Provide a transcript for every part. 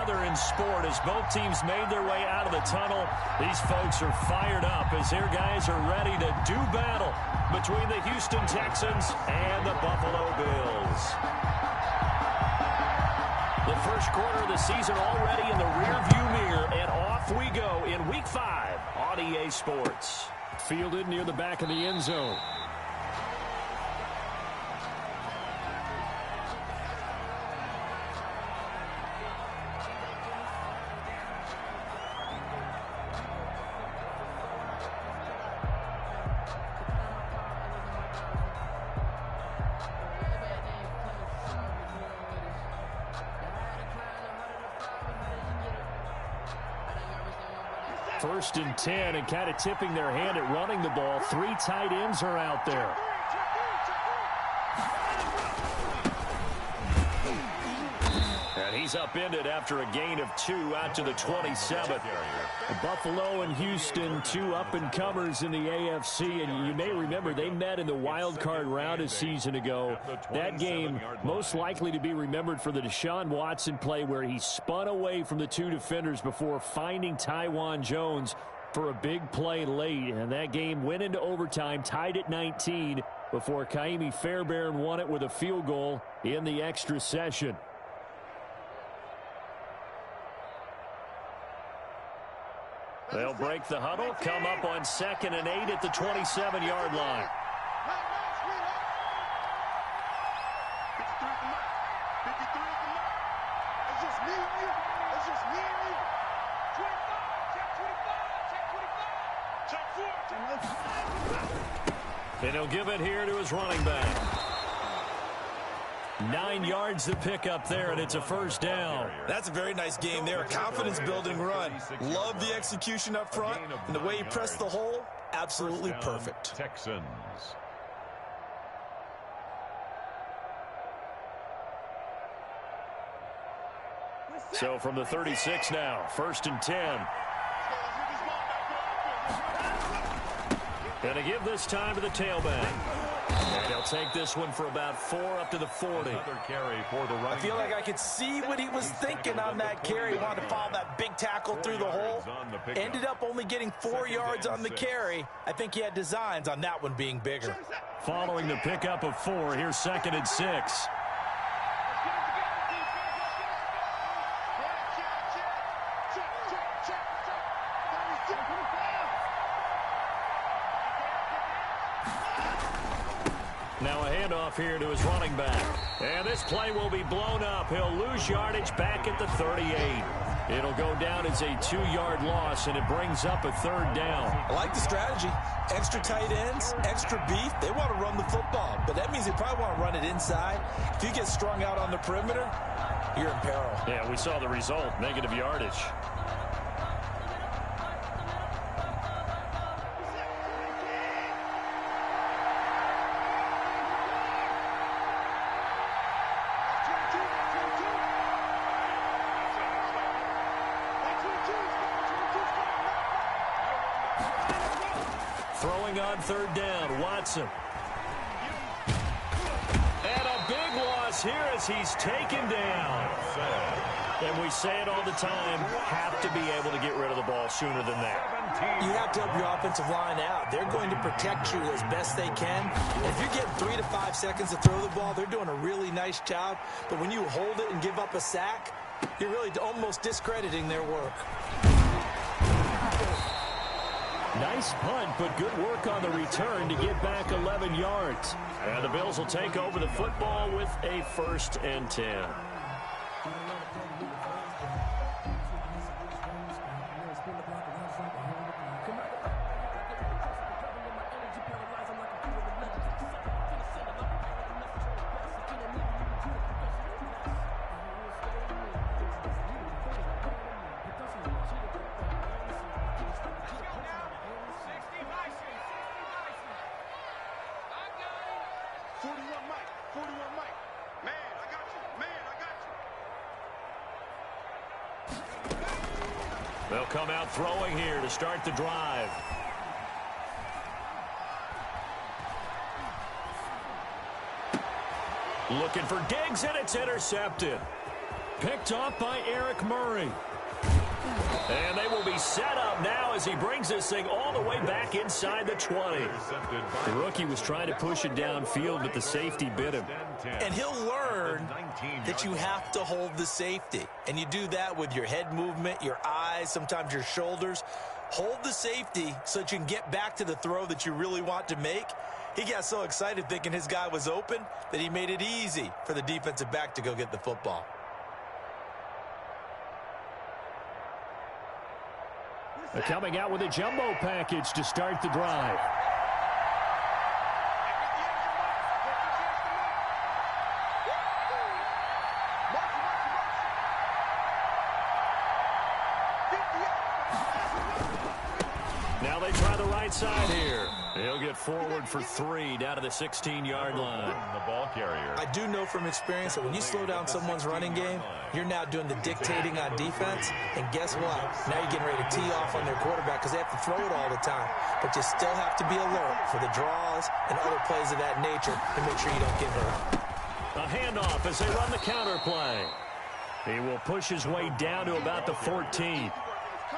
together in sport as both teams made their way out of the tunnel. These folks are fired up as their guys are ready to do battle between the Houston Texans and the Buffalo Bills. The first quarter of the season already in the rearview mirror, and off we go in Week 5 on EA Sports. Fielded near the back of the end zone. First and 10, and kind of tipping their hand at running the ball. 3 tight ends are out there. And he's upended after a gain of 2 out to the 27th. Buffalo and Houston, 2 up-and-comers in the AFC. And you may remember they met in the wild card round a season ago. That game most likely to be remembered for the Deshaun Watson play where he spun away from the 2 defenders before finding Tywan Jones for a big play late. And that game went into overtime, tied at 19, before Kaimi Fairbairn won it with a field goal in the extra session. They'll break the huddle, come up on 2nd and 8 at the 27-yard line. And he'll give it here to his running back. 9 yards to pick up there, and it's a first down. That's a very nice game there. A confidence-building run. Love the execution up front, and the way he pressed the hole, absolutely perfect. Texans. So from the 36 now, 1st and 10. Going to give this time to the tailback. And he'll take this one for about 4 up to the 40. I feel like I could see what he was thinking on that carry. He wanted to follow that big tackle through the hole. Ended up only getting 4 yards on the carry. I think he had designs on that one being bigger. Following the pickup of 4, here's 2nd and 6. Now a handoff here to his running back. And this play will be blown up. He'll lose yardage back at the 38. It'll go down as a 2-yard loss, and it brings up a 3rd down. I like the strategy. Extra tight ends, extra beef. They want to run the football, but that means they probably want to run it inside. If you get strung out on the perimeter, you're in peril. Yeah, we saw the result, negative yardage. Throwing on 3rd down, Watson. And a big loss here as he's taken down. And we say it all the time, have to be able to get rid of the ball sooner than that. You have to help your offensive line out. They're going to protect you as best they can. And if you're getting 3 to 5 seconds to throw the ball, they're doing a really nice job. But when you hold it and give up a sack, you're really almost discrediting their work. Nice punt, but good work on the return to get back 11 yards. And the Bills will take over the football with a 1st and 10. They'll come out throwing here to start the drive. Looking for Diggs, and it's intercepted. Picked off by Eric Murray. And they will be set up now as he brings this thing all the way back inside the 20. The rookie was trying to push it downfield, but the safety bit him. And he'll learn that you have to hold the safety. And you do that with your head movement, your eyes, sometimes your shoulders. Hold the safety so that you can get back to the throw that you really want to make. He got so excited thinking his guy was open that he made it easy for the defensive back to go get the football. They're coming out with a jumbo package to start the drive. Now they try the right side here. He'll get forward for 3 down to the 16-yard line. The ball carrier. I do know from experience that when you slow down someone's running game, you're now doing the dictating on defense. And guess what? Now you're getting ready to tee off on their quarterback because they have to throw it all the time. But you still have to be alert for the draws and other plays of that nature to make sure you don't get hurt. A handoff as they run the counter play. He will push his way down to about the 14.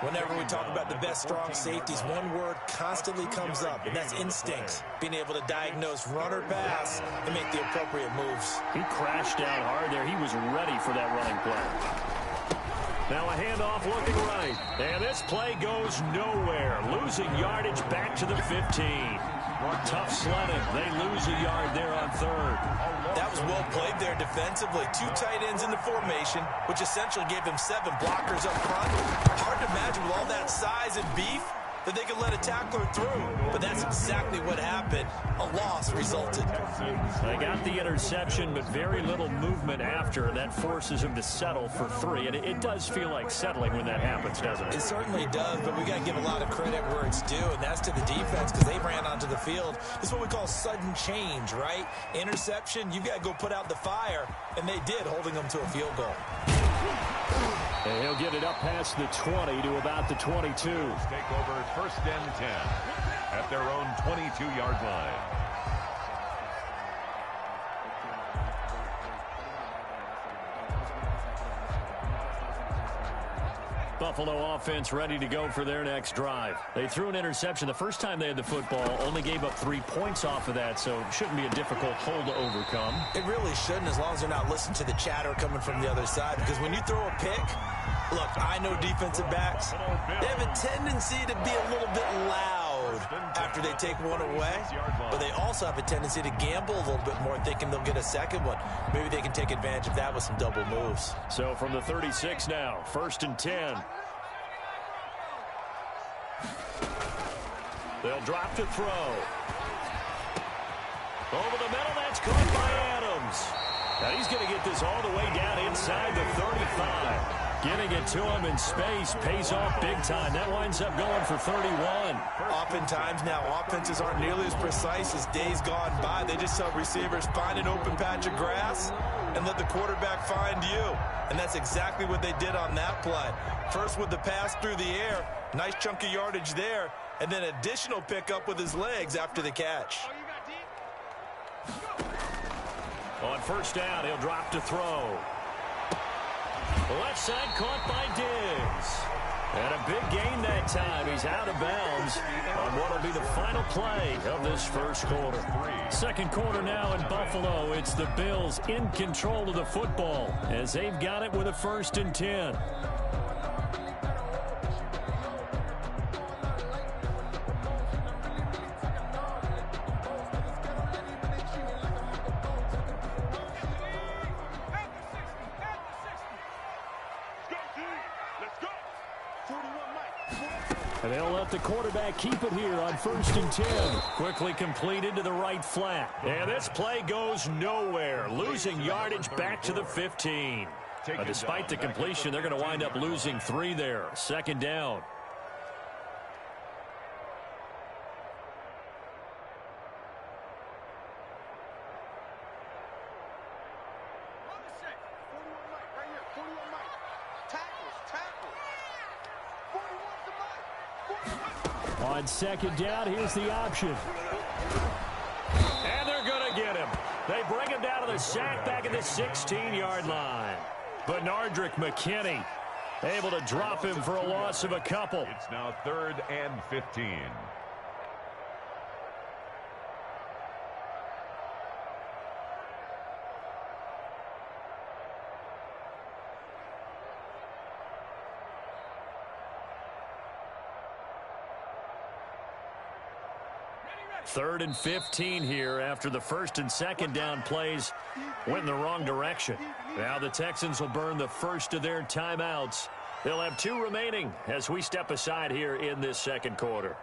Whenever we talk about the best strong safeties, one word constantly comes up, and that's instincts. Being able to diagnose run or pass and make the appropriate moves. He crashed down hard there. He was ready for that running play. Now a handoff looking right. And this play goes nowhere. Losing yardage back to the 15. Tough sledding. They lose a yard there on 3rd. That was well played there defensively. 2 tight ends in the formation, which essentially gave them 7 blockers up front. Hard to imagine with all that size and beef that they could let a tackler through. But that's exactly what happened. A loss resulted. They got the interception, but very little movement after. That forces him to settle for 3. And it does feel like settling when that happens, doesn't it? It certainly does, but we got to give a lot of credit where it's due, and that's to the defense because they ran onto the field. This is what we call sudden change, right? Interception, you got to go put out the fire, and they did, holding them to a field goal. And he'll get it up past the 20 to about the 22. Take over 1st and 10 at their own 22-yard line. Buffalo offense ready to go for their next drive. They threw an interception the first time they had the football, only gave up 3 points off of that, so it shouldn't be a difficult hole to overcome. It really shouldn't, as long as they're not listening to the chatter coming from the other side, because when you throw a pick, look, I know defensive backs, they have a tendency to be a little bit loud after they take one away, but they also have a tendency to gamble a little bit more, thinking they'll get a second one. Maybe they can take advantage of that with some double moves. So from the 36 now, 1st and 10. They'll drop to throw. Over the middle, that's caught by Adams. Now he's going to get this all the way down inside the 35. Getting it to him in space pays off big time. That winds up going for 31. Oftentimes now, offenses aren't nearly as precise as days gone by. They just tell receivers, find an open patch of grass and let the quarterback find you. And that's exactly what they did on that play. First with the pass through the air, nice chunk of yardage there, and then additional pickup with his legs after the catch. On 1st down, he'll drop to throw. Left side caught by Diggs. And a big gain that time. He's out of bounds on what will be the final play of this 1st quarter. 2nd quarter now in Buffalo. It's the Bills in control of the football as they've got it with a 1st and 10. And they'll let the quarterback keep it here on 1st and 10. Quickly completed to the right flat. And this play goes nowhere. Losing yardage back to the 15. But despite the completion, they're going to wind up losing 3 there. 2nd down. On 2nd down, here's the option. And they're going to get him. They bring him down to the sack back at the 16-yard line. Bernardrick McKinney able to drop him for a loss of a couple. It's now 3rd and 15. Third and 15 here after the first and second down plays went in the wrong direction. Now the Texans will burn the first of their timeouts. They'll have 2 remaining as we step aside here in this second quarter.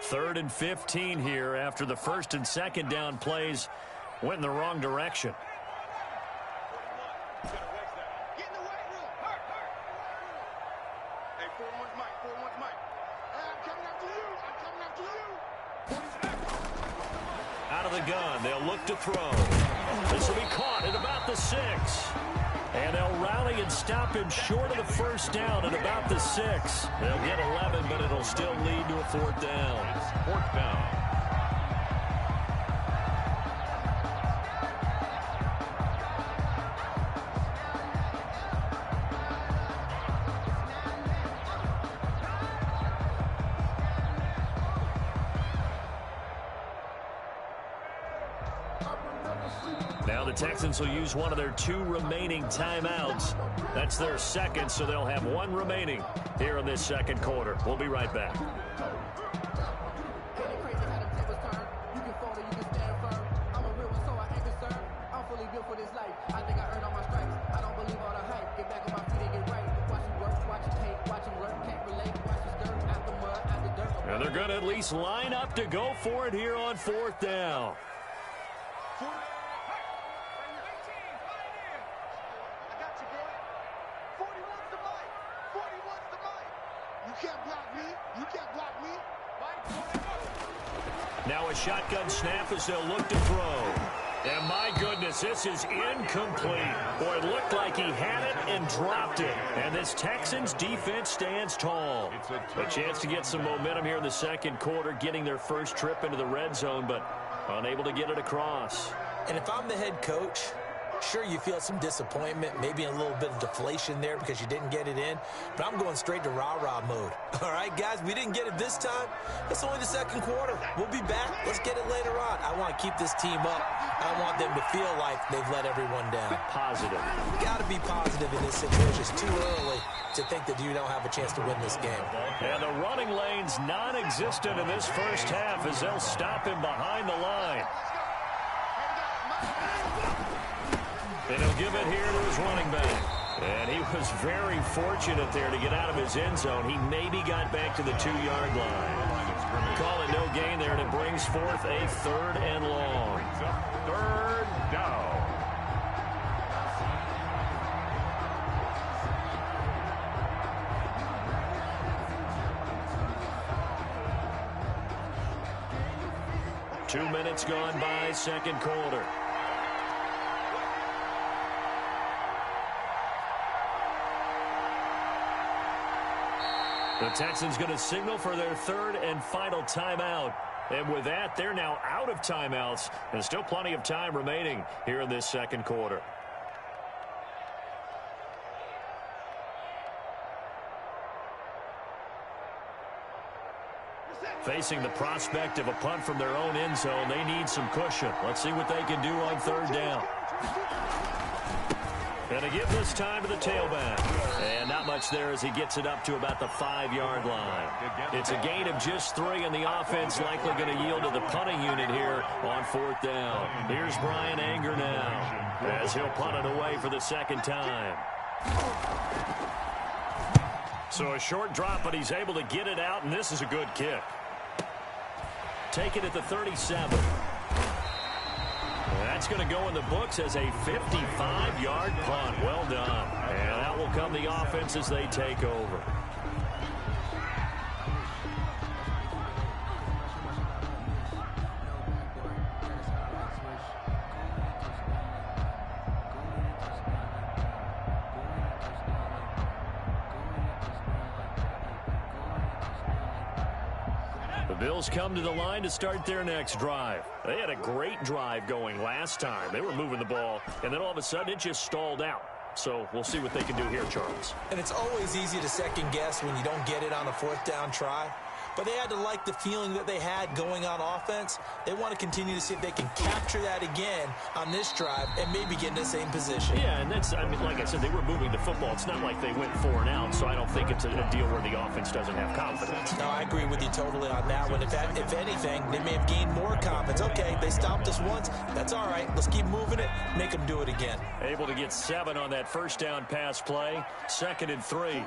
Third and 15 here after the first and second down plays went in the wrong direction. Out of the gun, they'll look to throw. This will be caught at about the 6. And they'll rally and stop him short of the first down at about the 6. They'll get 11, but it'll still lead to a 4th down. It's 4th down. Now the Texans will use one of their 2 remaining timeouts. That's their second, so they'll have 1 remaining here in this second quarter. We'll be right back. Now they're going to at least line up to go for it here on 4th down. Now a shotgun snap as they'll look to throw. And my goodness, this is incomplete. Boy, it looked like he had it and dropped it. And this Texans defense stands tall. A chance to get some momentum here in the second quarter, getting their first trip into the red zone, but unable to get it across. And if I'm the head coach, sure, you feel some disappointment, maybe a little bit of deflation there because you didn't get it in, but I'm going straight to rah-rah mode. All right, guys, we didn't get it this time. It's only the second quarter. We'll be back. Let's get it later on. I want to keep this team up. I want them to feel like they've let everyone down. Positive. Got to be positive in this situation. It's too early to think that you don't have a chance to win this game. And the running lane's non-existent in this first half as they'll stop him behind the line. And he'll give it here to his running back. And he was very fortunate there to get out of his end zone. He maybe got back to the 2-yard line. Call it no gain there, and it brings forth a 3rd and long. 3rd down. Two minutes gone by, second quarter. The Texans going to signal for their 3rd and final timeout. And with that, they're now out of timeouts. And still plenty of time remaining here in this second quarter. Facing the prospect of a punt from their own end zone, they need some cushion. Let's see what they can do on 3rd down. And to give this time to the tailback. And not much there as he gets it up to about the 5-yard line. It's a gain of just 3, and the offense likely going to yield to the punting unit here on 4th down. Here's Brian Anger now as he'll punt it away for the second time. So a short drop, but he's able to get it out, and this is a good kick. Take it at the 37. That's going to go in the books as a 55-yard punt. Well done. And that will come the offense as they take over. Bills come to the line to start their next drive. They had a great drive going last time. They were moving the ball, and then all of a sudden it just stalled out. So we'll see what they can do here, Charles. And it's always easy to second guess when you don't get it on a fourth down try. But they had to like the feeling that they had going on offense. They want to continue to see if they can capture that again on this drive and maybe get in the same position. Yeah, and that's, I mean, like I said, they were moving the football. It's not like they went 4 and out, so I don't think it's a deal where the offense doesn't have confidence. No, I agree with you totally on that one. If anything, they may have gained more confidence. Okay, they stopped us once. That's all right. Let's keep moving it. Make them do it again. Able to get 7 on that first down pass play. 2nd and 3.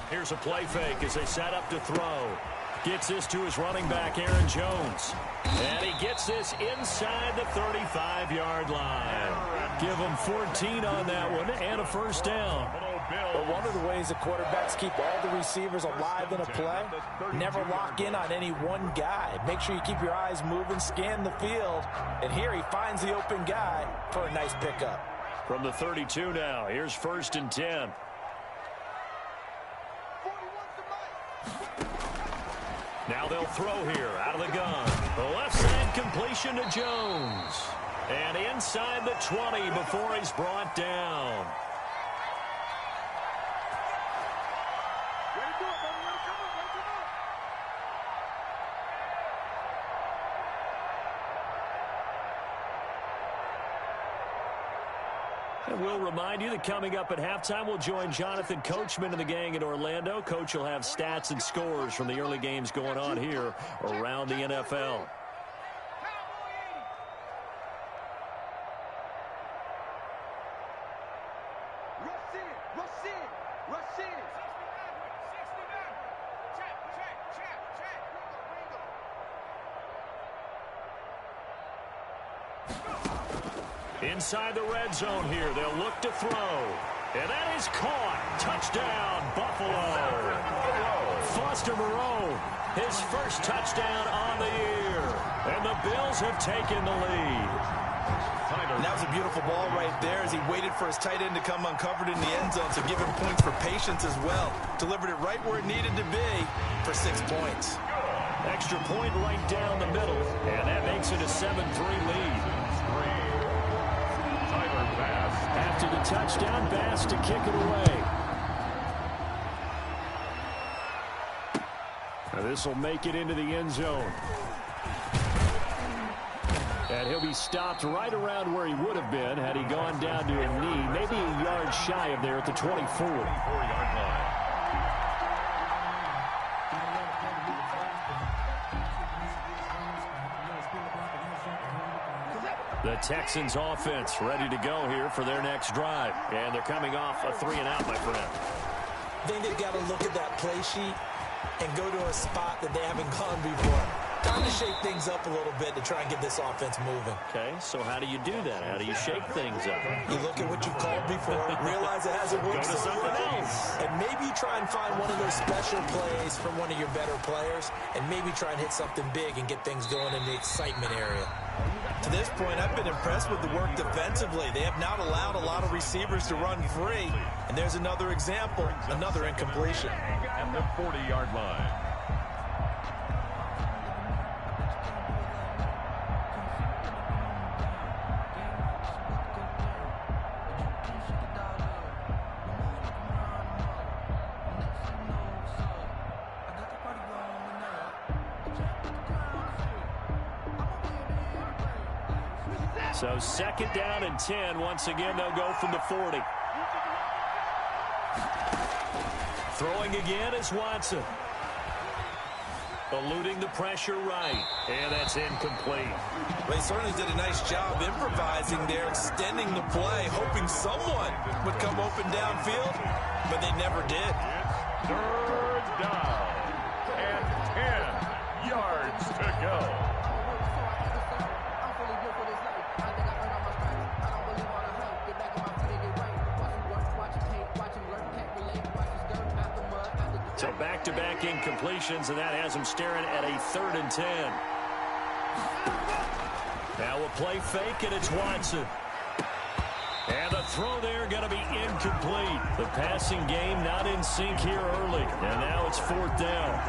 Here's a play fake as they set up to throw. Gets this to his running back, Aaron Jones. And he gets this inside the 35-yard line. Give him 14 on that one and a first down. But one of the ways the quarterbacks keep all the receivers alive in a play, never lock in on any one guy. Make sure you keep your eyes moving, scan the field. And here he finds the open guy for a nice pickup. From the 32 now, here's 1st and 10. Now they'll throw here out of the gun. The left side completion to Jones. And inside the 20 before he's brought down. And we'll remind you that coming up at halftime, we'll join Jonathan Coachman and the gang in Orlando. Coach will have stats and scores from the early games going on here around the NFL. Inside the red zone here, they'll look to throw. And that is caught. Touchdown, Buffalo. Foster Moreau, his first touchdown on the year. And the Bills have taken the lead. And that was a beautiful ball right there as he waited for his tight end to come uncovered in the end zone, so give him points for patience as well. Delivered it right where it needed to be for 6 points. Extra point right down the middle, and that makes it a 7-3 lead. After the touchdown, Bass to kick it away. This will make it into the end zone. And he'll be stopped right around where he would have been had he gone down to a knee, maybe a yard shy of there at the 24-yard line. The Texans offense ready to go here for their next drive. And they're coming off a 3-and-out, my friend. I think they've got to look at that play sheet and go to a spot that they haven't gone before. Time to shake things up a little bit to try and get this offense moving. Okay, so how do you do that? How do you shake things up? You look at what you've called before, realize it hasn't worked. Go to something else. And maybe you try and find one of those special plays from one of your better players, and maybe try and hit something big and get things going in the excitement area. To this point, I've been impressed with the work defensively. They have not allowed a lot of receivers to run free. And there's another example, another incompletion. At the 40-yard line. So 2nd down and 10. Once again, they'll go from the 40. Throwing again is Watson. Eluding the pressure right. And that's incomplete. They certainly did a nice job improvising there, extending the play, hoping someone would come open downfield, but they never did. 3rd down and 10 yards to go. So back-to-back incompletions, and that has them staring at a 3rd and 10. Now a play fake, and it's Watson. And the throw there going to be incomplete. incomplete. The passing game not in sync here early. And now it's 4th down.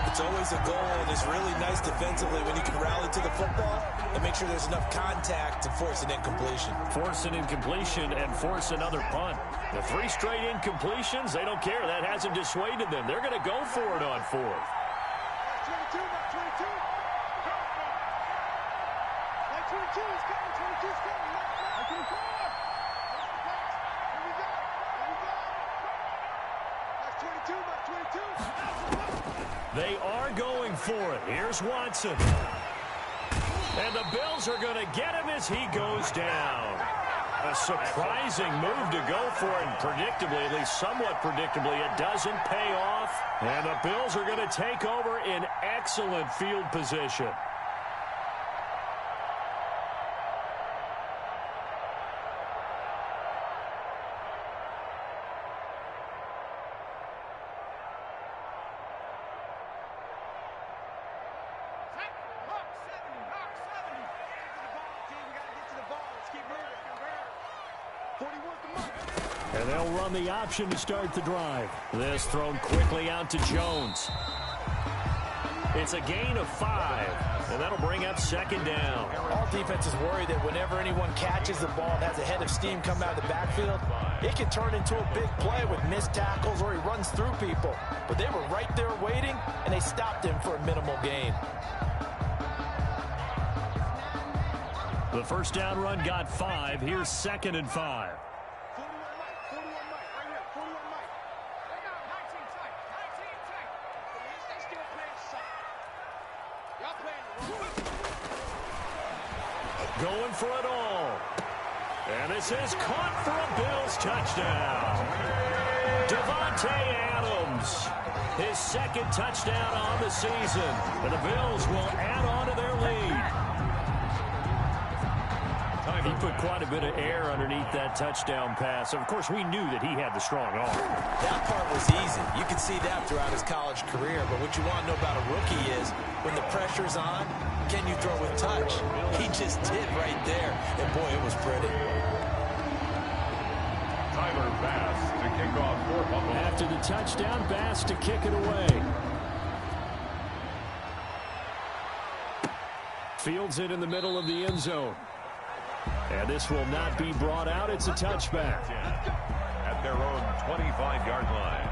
It's always a goal, and it's really nice defensively when you can rally to the football and make sure there's enough contact to force an incompletion. Force an incompletion and force another punt. The 3 straight incompletions, they don't care. That hasn't dissuaded them. They're going to go for it on 4th. They are going for it. Here's Watson. And the Bills are going to get him as he goes down. A surprising move to go for it, and predictably, at least somewhat predictably, it doesn't pay off. And the Bills are going to take over in excellent field position. And they'll run the option to start the drive. This thrown quickly out to Jones. It's a gain of 5, and that'll bring up 2nd down. All defenses worry that whenever anyone catches the ball and has a head of steam coming out of the backfield, it can turn into a big play with missed tackles or he runs through people. But they were right there waiting, and they stopped him for a minimal gain. The first down run got 5. Here's 2nd and 5. Going for it all. And this is caught for a Bills touchdown. Davante Adams, his 2nd touchdown on the season. And the Bills will add on to their lead. He put quite a bit of air underneath that touchdown pass. Of course, we knew that he had the strong arm. That part was easy. You could see that throughout his college career. But what you want to know about a rookie is when the pressure's on, can you throw with touch? He just did right there. And, boy, it was pretty. Tyler Bass to kick off for Buffalo. After the touchdown, Bass to kick it away. Fields it in the middle of the end zone. And this will not be brought out. It's a touchback. At their own 25-yard line.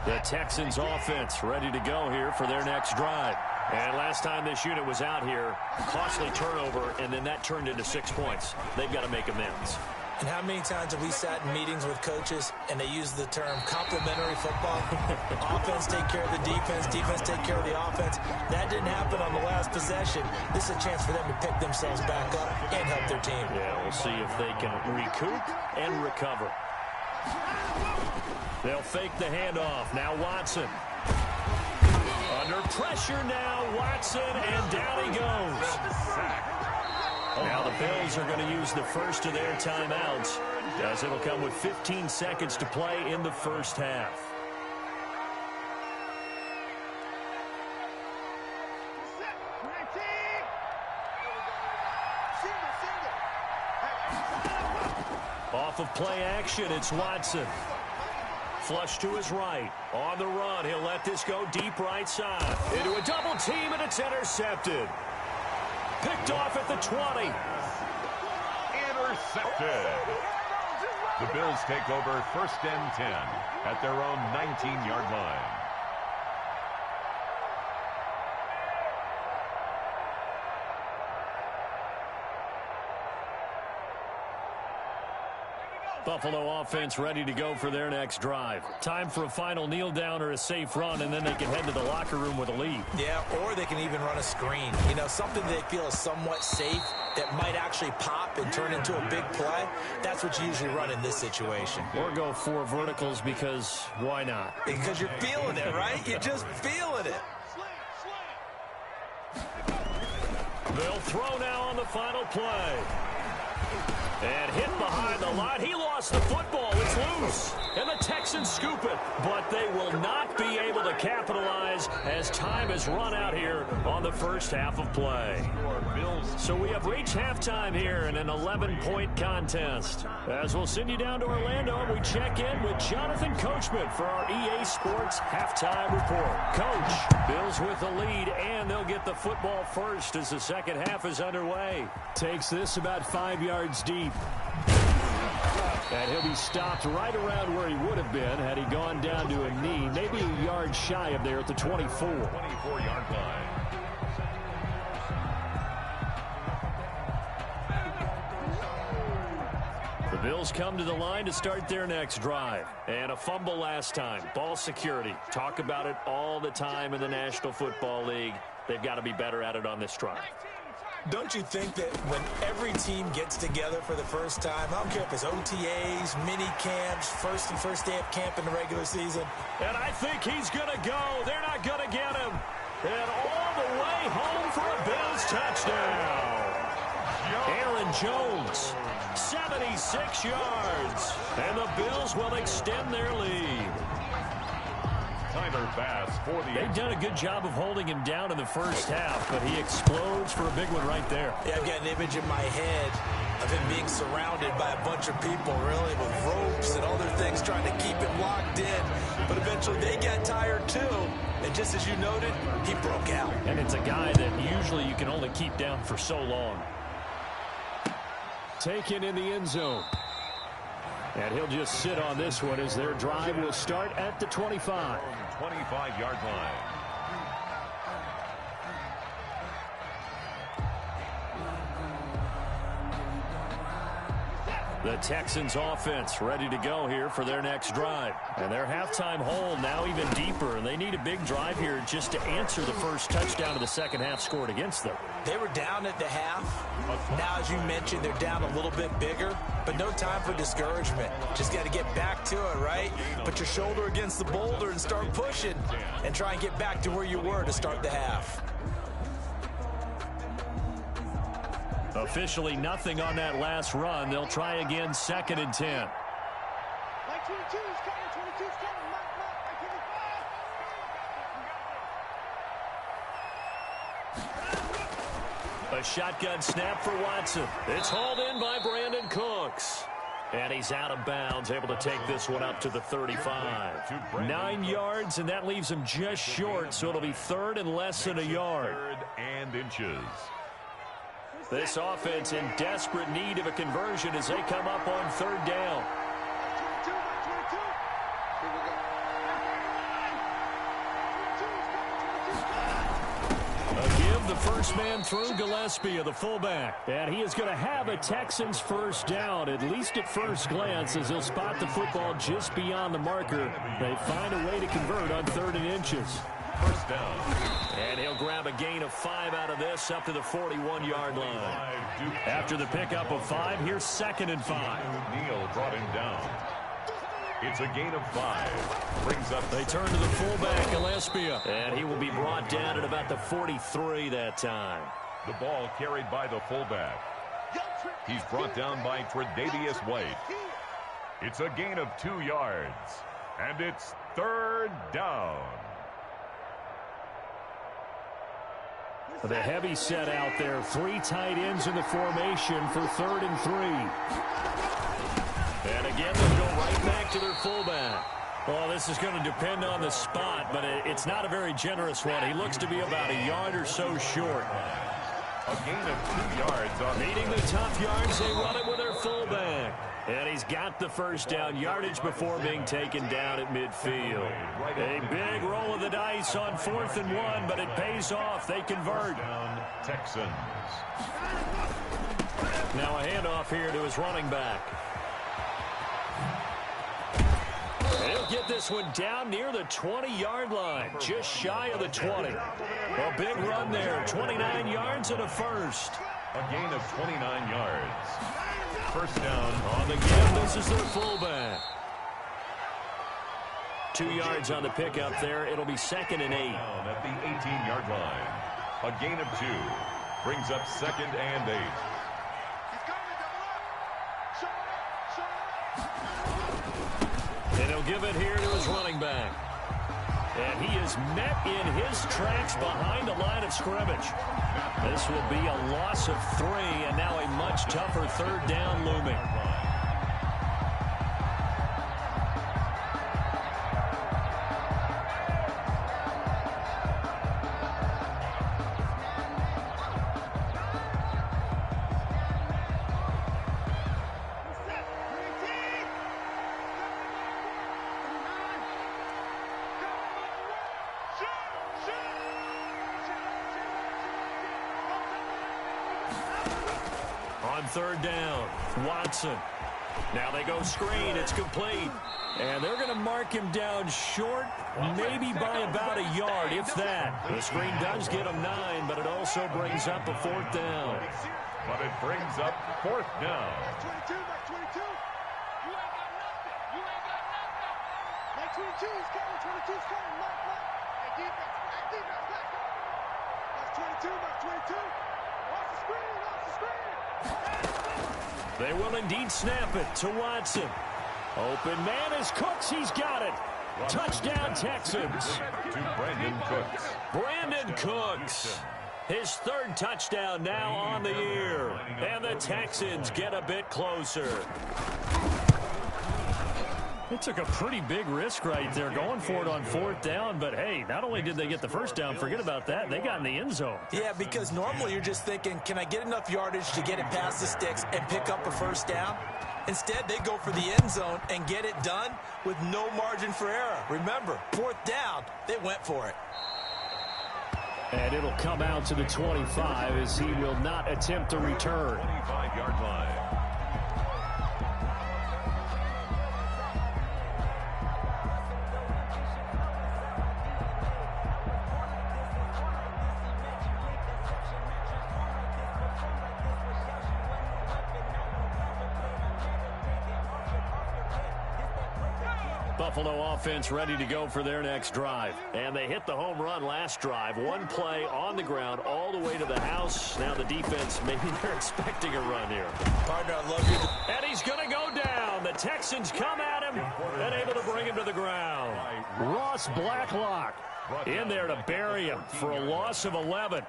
The Texans offense ready to go here for their next drive. And last time this unit was out here, costly turnover, and then that turned into 6 points. They've got to make amends. And how many times have we sat in meetings with coaches and they use the term complementary football? Offense take care of the defense, defense take care of the offense. That didn't happen on the last possession. This is a chance for them to pick themselves back up and help their team. Yeah, we'll see if they can recoup and recover. They'll fake the handoff. Now Watson. Under pressure now, Watson, and down he goes. Now the Bills are going to use the first of their timeouts, as it'll come with 15 seconds to play in the first half. Off of play action, it's Watson. Flush to his right. On the run, he'll let this go deep right side. Into a double team, and it's intercepted. Picked off at the 20. Intercepted. The Bills take over 1st and 10 at their own 19-yard line. Buffalo offense ready to go for their next drive. Time for a final kneel down or a safe run, and then they can head to the locker room with a lead. Yeah, or they can even run a screen. You know, something they feel is somewhat safe that might actually pop and turn into a big play. That's what you usually run in this situation. Or go 4 verticals because why not? Because you're feeling it, right? You're just feeling it. They'll throw now on the final play. And hit behind the line. He lost the football. It's loose. And the Texans scoop it. But they will not be able to capitalize as time has run out here on the first half of play. So we have reached halftime here in an 11-point contest. As we'll send you down to Orlando, we check in with Jonathan Coachman for our EA Sports halftime report. Coach, Bills with the lead, and they'll get the football first as the second half is underway. Takes this about 5 yards deep. And he'll be stopped right around where he would have been had he gone down to a knee, maybe a yard shy of there at the 24. 24-yard line. The Bills come to the line to start their next drive. And a fumble last time. Ball security. Talk about it all the time in the National Football League. They've got to be better at it on this drive. Don't you think that when every team gets together for the first time, I don't care if it's OTAs, mini camps, first day of camp in the regular season. And I think he's going to go. They're not going to get him. And all the way home for a Bills touchdown. Aaron Jones, 76 yards. And the Bills will extend their lead. They've done a good job of holding him down in the first half, but he explodes for a big one right there. Yeah, I've got an image in my head of him being surrounded by a bunch of people, really, with ropes and other things trying to keep him locked in. But eventually they got tired, too. And just as you noted, he broke out. And it's a guy that usually you can only keep down for so long. Taken in the end zone. And he'll just sit on this one as their drive will start at the 25. 25-yard line. The Texans offense ready to go here for their next drive. And their halftime hole now even deeper. And they need a big drive here just to answer the first touchdown of the second half scored against them. They were down at the half. Now, as you mentioned, they're down a little bit bigger. But no time for discouragement. Just got to get back to it, right? Put your shoulder against the boulder and start pushing. And try and get back to where you were to start the half. Officially nothing on that last run. They'll try again, 2nd and 10. A shotgun snap for Watson. It's hauled in by Brandon Cooks. And he's out of bounds, able to take this one up to the 35. 9 yards, and that leaves him just short, so it'll be 3rd and less than a yard. 3rd and inches. This offense in desperate need of a conversion as they come up on 3rd down. A give, the first man through, Gillespie, the fullback. And he is going to have a Texans first down, at least at first glance, as he'll spot the football just beyond the marker. They find a way to convert on 3rd and inches. First down. And he'll grab a gain of 5 out of this up to the 41-yard line. After the pickup of 5, here's 2nd and 5. Neal brought him down. It's a gain of 5. Brings up. They turn to the fullback, Gillespie. And he will be brought down at about the 43 that time. The ball carried by the fullback. He's brought down by Tre'Davious White. It's a gain of 2 yards. And it's 3rd down. The heavy set out there. 3 tight ends in the formation for 3rd and 3. And again, they'll go right back to their fullback. Well, this is going to depend on the spot, but it's not a very generous one. He looks to be about a yard or so short. A gain of 2 yards on needing the tough yards. They run it with their fullback. And he's got the first down yardage before being taken down at midfield. A big roll of the dice on 4th and 1, but it pays off. They convert. Texans. Now a handoff here to his running back. And he'll get this one down near the 20-yard line, just shy of the 20. A big run there, 29 yards and a first. A gain of 29 yards. First down. On the give, this is their fullback. 2 yards on the pickup there. It'll be 2nd and 8. At the 18-yard line. A gain of 2. Brings up 2nd and 8. And he'll give it here to his running back. And he is met in his tracks behind the line of scrimmage. This will be a loss of 3, and now a much tougher third down looming. On third down, Watson. Now they go screen. It's complete. And they're going to mark him down short, maybe by about a yard, if that. The screen does get him 9, but it also brings up a 4th down. But it brings up 4th down. 22, Mike 22. You ain't got nothing. You ain't got nothing. Mike 22 is coming. 22 is coming. Mike. Hey, defense. Let's go. That's 22, Mike 22. Watch the screen. Watch the screen. They will indeed snap it to Watson. Open man is Cooks. He's got it. Touchdown, Texans. To Brandon Cooks. Brandon Cooks. His 3rd touchdown now on the year. And the Texans get a bit closer. They took a pretty big risk right there going for it on 4th down. But, hey, not only did they get the 1st down, forget about that, they got in the end zone. Yeah, because normally you're just thinking, can I get enough yardage to get it past the sticks and pick up a 1st down? Instead, they go for the end zone and get it done with no margin for error. Remember, 4th down, they went for it. And it'll come out to the 25 as he will not attempt to return. 25-yard line. Buffalo offense ready to go for their next drive. And they hit the home run last drive. One play on the ground all the way to the house. Now the defense, maybe they're expecting a run here. Partner, I love you. And he's going to go down. The Texans come at him and able to bring him to the ground. Ross Blacklock in there to bury him for a loss of 11.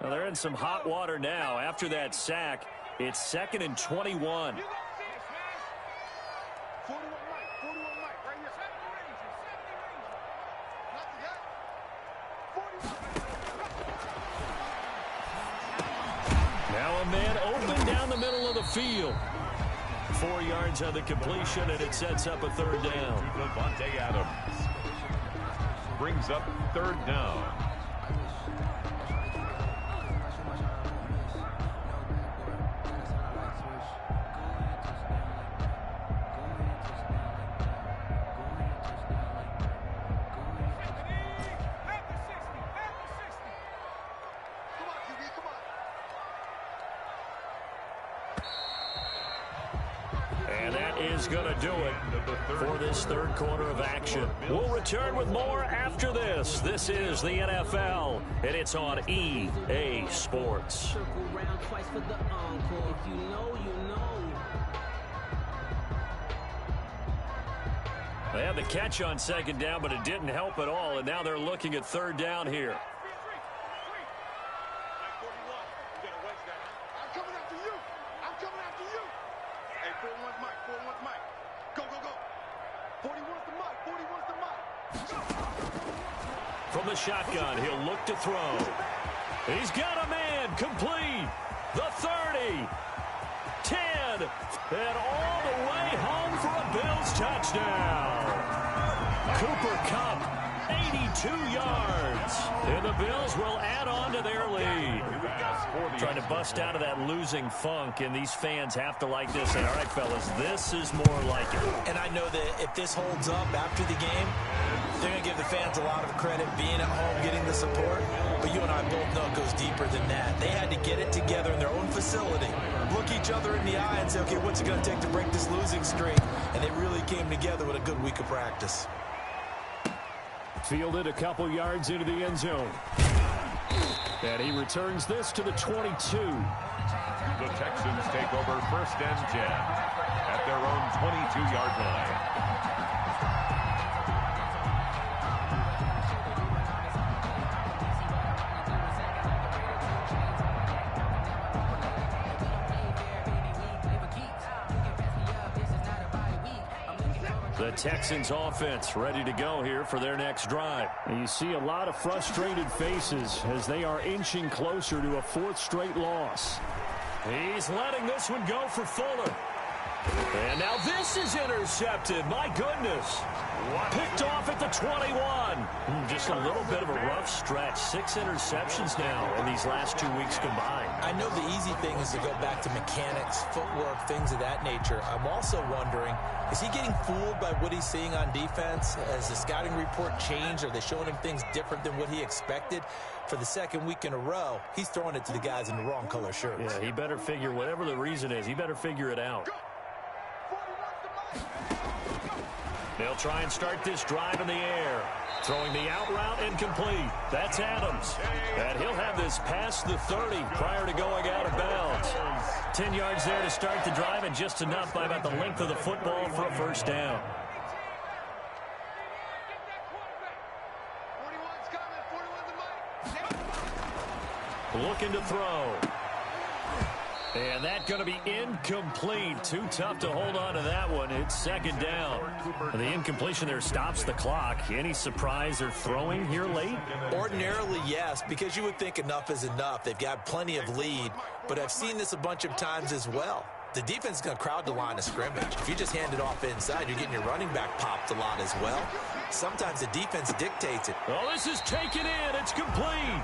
Well, they're in some hot water now after that sack. It's 2nd and 21. 41 Mike. 41 Mike. Right here. Not the Now a man open down the middle of the field. 4 yards on the completion, and it sets up a 3rd down. To Devontae Adams. Brings up 3rd down. And that is going to do it for this 3rd quarter of action. We'll return with more after this. This is the NFL, and it's on EA Sports. They had the catch on 2nd down, but it didn't help at all, and now they're looking at 3rd down here. From the shotgun, he'll look to throw. He's got a man, complete. The 30, 10, and all the way home for a Bills touchdown. Cooper Kupp, 82 yards. And the Bills will add on to their lead. Trying to bust out of that losing funk, and these fans have to like this. And all right, fellas, this is more like it. And I know that if this holds up after the game, they're going to give the fans a lot of credit being at home, getting the support. But you and I both know it goes deeper than that. They had to get it together in their own facility, look each other in the eye and say, okay, what's it going to take to break this losing streak? And they really came together with a good week of practice. Fielded a couple yards into the end zone. And he returns this to the 22. The Texans take over 1st and 10 at their own 22-yard line. The Texans offense ready to go here for their next drive. And you see a lot of frustrated faces as they are inching closer to a 4th straight loss. He's letting this one go for Fuller. And now this is intercepted. My goodness. Picked off at the 21. Just a little bit of a rough stretch. 6 interceptions now in these last 2 weeks combined. I know the easy thing is to go back to mechanics, footwork, things of that nature. I'm also wondering, is he getting fooled by what he's seeing on defense? Has the scouting report changed? Are they showing him things different than what he expected? For the 2nd week in a row, he's throwing it to the guys in the wrong color shirts. Yeah, he better figure, whatever the reason is, he better figure it out. They'll try and start this drive in the air. Throwing the out route incomplete. That's Adams. And he'll have this past the 30 prior to going out of bounds. 10 yards there to start the drive, and just enough by about the length of the football for a 1st down. 41's coming. 41's the mic. Looking to throw. And that's going to be incomplete. Too tough to hold on to that one. It's 2nd down. The incompletion there stops the clock. Any surprise they're throwing here late? Ordinarily, yes, because you would think enough is enough. They've got plenty of lead, but I've seen this a bunch of times as well. The defense is going to crowd the line of scrimmage. If you just hand it off inside, you're getting your running back popped a lot as well. Sometimes the defense dictates it. Oh, this is taken in. It's complete.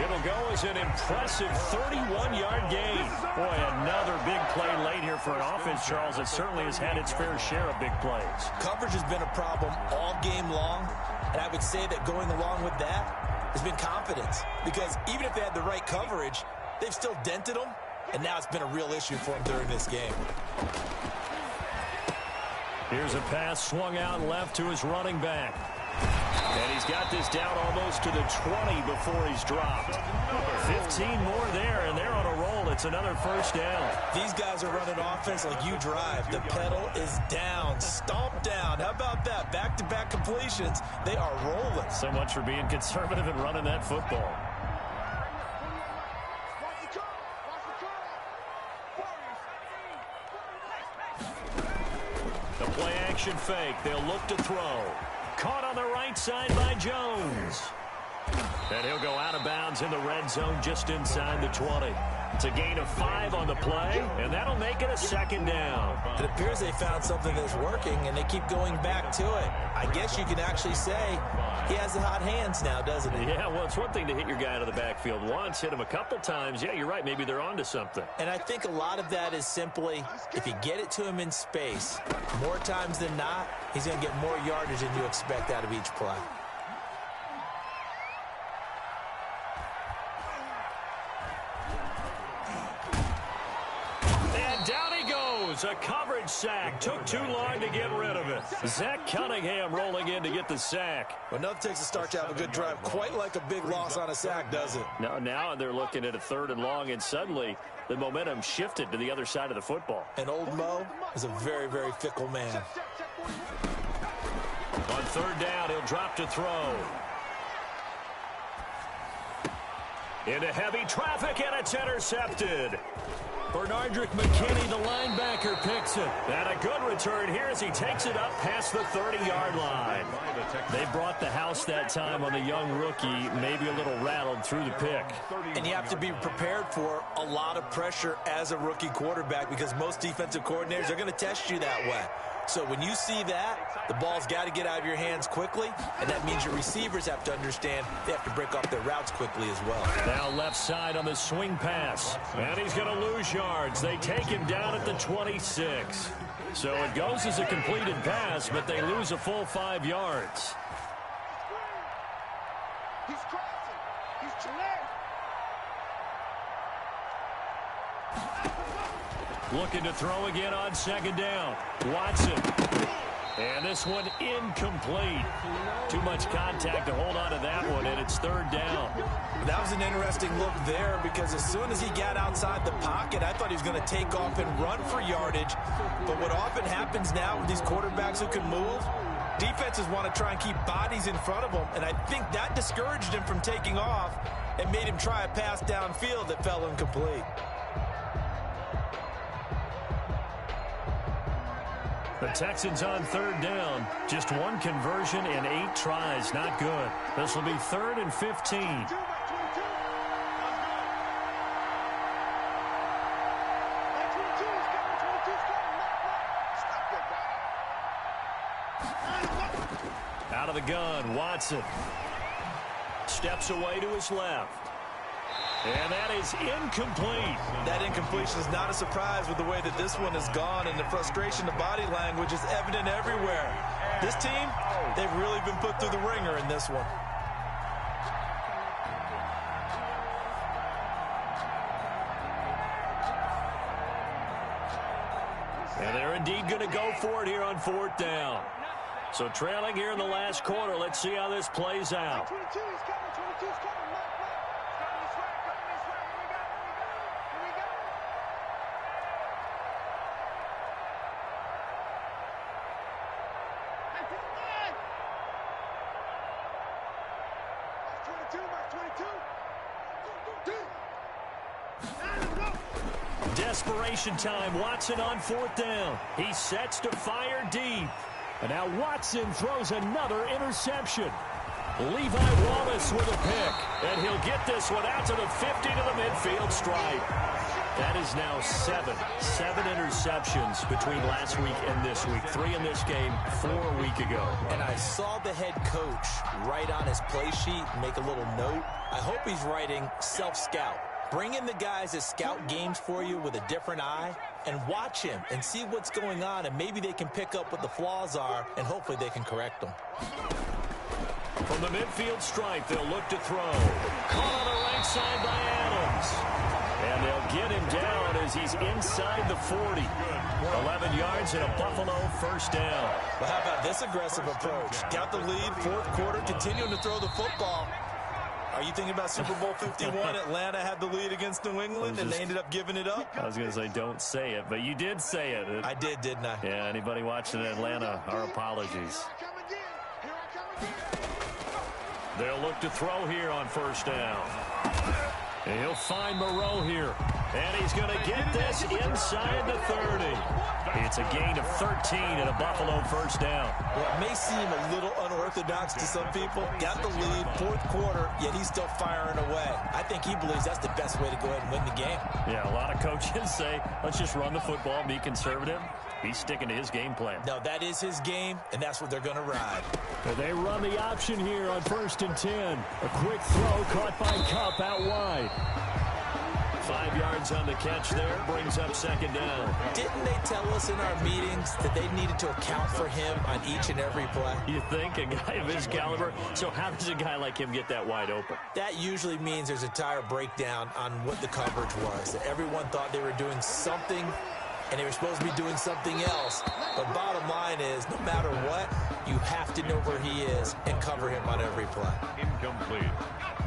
It'll go as an impressive 31-yard gain. Boy, another big play late here for an offense, Charles, that certainly has had its fair share of big plays. Coverage has been a problem all game long, and I would say that going along with that has been confidence. Because even if they had the right coverage, they've still dented them, and now it's been a real issue for them during this game. Here's a pass swung out left to his running back. And he's got this down almost to the 20 before he's dropped. 15 more there, and they're on a roll. It's another 1st down. These guys are running offense like you drive. The pedal is down, stomped down. How about that? Back-to-back completions. They are rolling. So much for being conservative and running that football. The play-action fake. They'll look to throw. Caught on the right side by Jones. And he'll go out of bounds in the red zone just inside the 20. It's a gain of 5 on the play, and that'll make it a 2nd down. It appears they found something that's working, and they keep going back to it. I guess you can actually say he has the hot hands now, doesn't he? Yeah, well, it's one thing to hit your guy out of the backfield once, hit him a couple times. Yeah, you're right. Maybe they're onto something. And I think a lot of that is simply if you get it to him in space, more times than not, he's going to get more yardage than you expect out of each play. A coverage sack. Took too long to get rid of it. Zach Cunningham rolling in to get the sack. Well, enough takes a start to have a good drive. Quite like a big loss on a sack, does it? Now they're looking at a 3rd and long, and suddenly the momentum shifted to the other side of the football. And old Mo is a very, very fickle man. On 3rd down, he'll drop to throw. Into heavy traffic, and it's intercepted. Bernardrick McKinney, the linebacker, picks it. And a good return here as he takes it up past the 30-yard line. They brought the house that time on the young rookie, maybe a little rattled through the pick. And you have to be prepared for a lot of pressure as a rookie quarterback because most defensive coordinators are going to test you that way. So when you see that, the ball's got to get out of your hands quickly, and that means your receivers have to understand they have to break off their routes quickly as well. Now left side on the swing pass, and he's going to lose yards. They take him down at the 26. So it goes as a completed pass, but they lose a full 5 yards. He's crossing. He's chilling. Looking to throw again on 2nd down. Watson. And this one incomplete. Too much contact to hold on to that one, and it's third down. That was an interesting look there because as soon as he got outside the pocket, I thought he was going to take off and run for yardage. But what often happens now with these quarterbacks who can move, defenses want to try and keep bodies in front of them, and I think that discouraged him from taking off and made him try a pass downfield that fell incomplete. The Texans on third down. Just one conversion and 8 tries. Not good. This will be 3rd and 15. Out of the gun, Watson. Steps away to his left. And that is incomplete. That incompletion is not a surprise with the way that this one has gone, and the frustration of body language is evident everywhere. This team, they've really been put through the ringer in this one. And they're indeed going to go for it here on 4th down. So trailing here in the last quarter. Let's see how this plays out. 22 is coming. 22 is coming. Desperation time. Watson on 4th down. He sets to fire deep. And now Watson throws another interception. Levi Wallace with a pick. And he'll get this one out to the 50 to the midfield stripe. That is now 7 interceptions between last week and this week. 3 in this game, 4 a week ago. And I saw the head coach write on his play sheet, make a little note. I hope he's writing self-scout. Bring in the guys that scout games for you with a different eye and watch him and see what's going on, and maybe they can pick up what the flaws are, and hopefully they can correct them. From the midfield stripe, they'll look to throw. Caught on the right side by Adams. And they'll get him down as he's inside the 40. 11 yards and a Buffalo first down. Well, how about this aggressive approach? Got the lead, 4th quarter, continuing to throw the football. Are you thinking about Super Bowl 51? Atlanta had the lead against New England, and they ended up giving it up? I was going to say, don't say it, but you did say it. I did, didn't I? Yeah, anybody watching Atlanta, our apologies. They'll look to throw here on 1st down. And he'll find Moreau here. And he's going to get this inside the 30. It's a gain of 13 and a Buffalo first down. Well, it may seem a little unorthodox to some people. Got the lead, 4th quarter, yet he's still firing away. I think he believes that's the best way to go ahead and win the game. Yeah, a lot of coaches say, let's just run the football, be conservative. He's sticking to his game plan. No, that is his game, and that's what they're going to ride. And they run the option here on 1st and 10. A quick throw caught by Kupp out wide. 5 yards on the catch there, brings up 2nd down. Didn't they tell us in our meetings that they needed to account for him on each and every play? You think, a guy of his caliber? So how does a guy like him get that wide open? That usually means there's a entire breakdown on what the coverage was. That everyone thought they were doing something, and they were supposed to be doing something else. But bottom line is, no matter what, you have to know where he is and cover him on every play. Incomplete.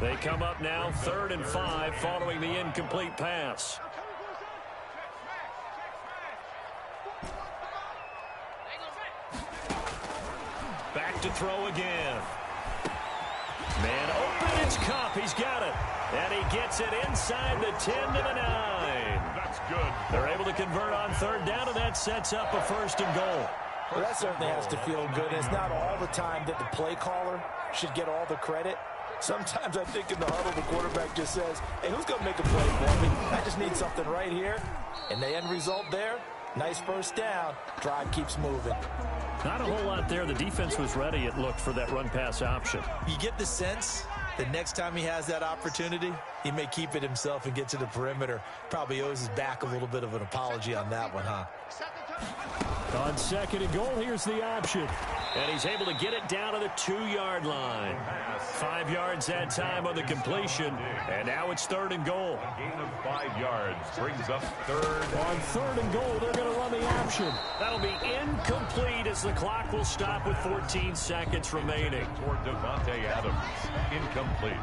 They come up now 3rd and 5 following the incomplete pass. Back to throw again. Man open, it's Kupp. He's got it. And he gets it inside the 10 to the 9. That's good. They're able to convert on 3rd down, and that sets up a 1st and goal. Well, that certainly has to feel good. It's not all the time that the play caller should get all the credit. Sometimes I think in the huddle, the quarterback just says, hey, who's going to make a play for me? I just need something right here. And the end result there, nice first down. Drive keeps moving. Not a whole lot there. The defense was ready, it looked, for that run-pass option. You get the sense that next time he has that opportunity, he may keep it himself and get to the perimeter. Probably owes his back a little bit of an apology on that one, huh? On second and goal, here's the option. And he's able to get it down to the 2-yard line. 5 yards that time on the completion. And now it's 3rd and goal. A gain of 5 yards brings up 3rd. On 3rd and goal, they're going to run the option. That'll be incomplete as the clock will stop with 14 seconds remaining. Toward Devontae Adams. Incomplete.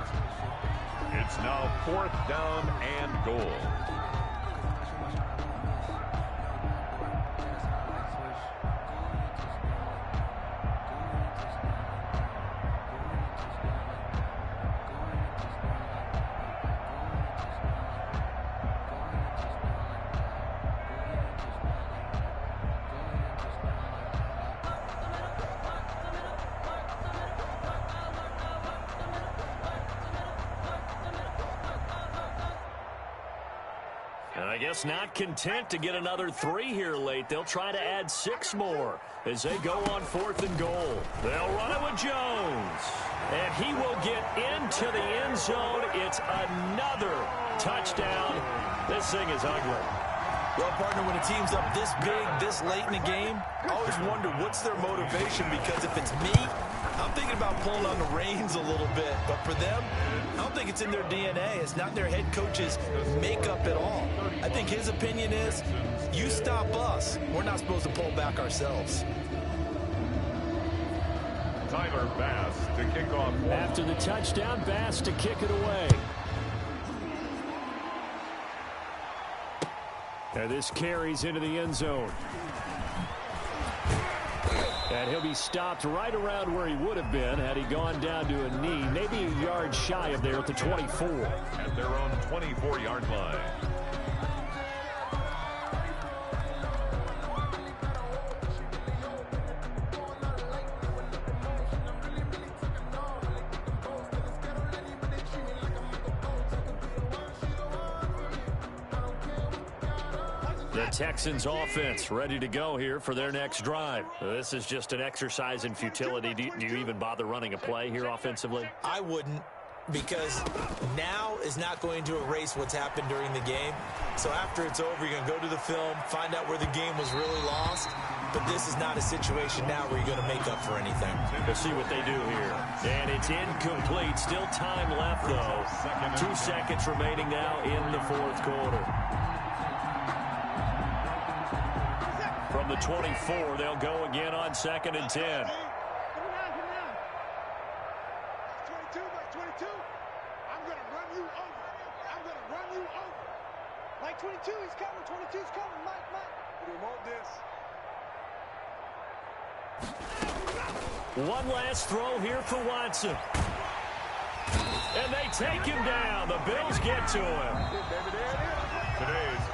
It's now 4th down and goal. I guess not content to get another 3 here late. They'll try to add 6 more as they go on 4th and goal. They'll run it with Jones. And he will get into the end zone. It's another touchdown. This thing is ugly. Well, partner, when a team's up this big, this late in the game, I always wonder what's their motivation, because if it's me, I'm thinking about pulling on the reins a little bit. But for them, I don't think it's in their DNA. It's not their head coach's makeup at all. I think his opinion is, you stop us, we're not supposed to pull back ourselves. Tyler Bass to kick off. After the touchdown, Bass to kick it away. And this carries into the end zone. And he'll be stopped right around where he would have been had he gone down to a knee, maybe a yard shy of there at the 24. At their own 24-yard line. The Texans offense ready to go here for their next drive. This is just an exercise in futility. Do you even bother running a play here offensively? I wouldn't, because now is not going to erase what's happened during the game. So after it's over, you're going to go to the film, find out where the game was really lost. But this is not a situation now where you're going to make up for anything. We'll see what they do here. And it's incomplete. Still time left, though. 2 seconds remaining now in the 4th quarter. From the 24, they'll go again on 2nd and 10. Give me down. 22, 22. I'm going to run you over. I'm going to run you over. Like 22, he's coming. 22's coming. Mike. We remote this. One last throw here for Watson. And they take him down. The Bills get to him. Today's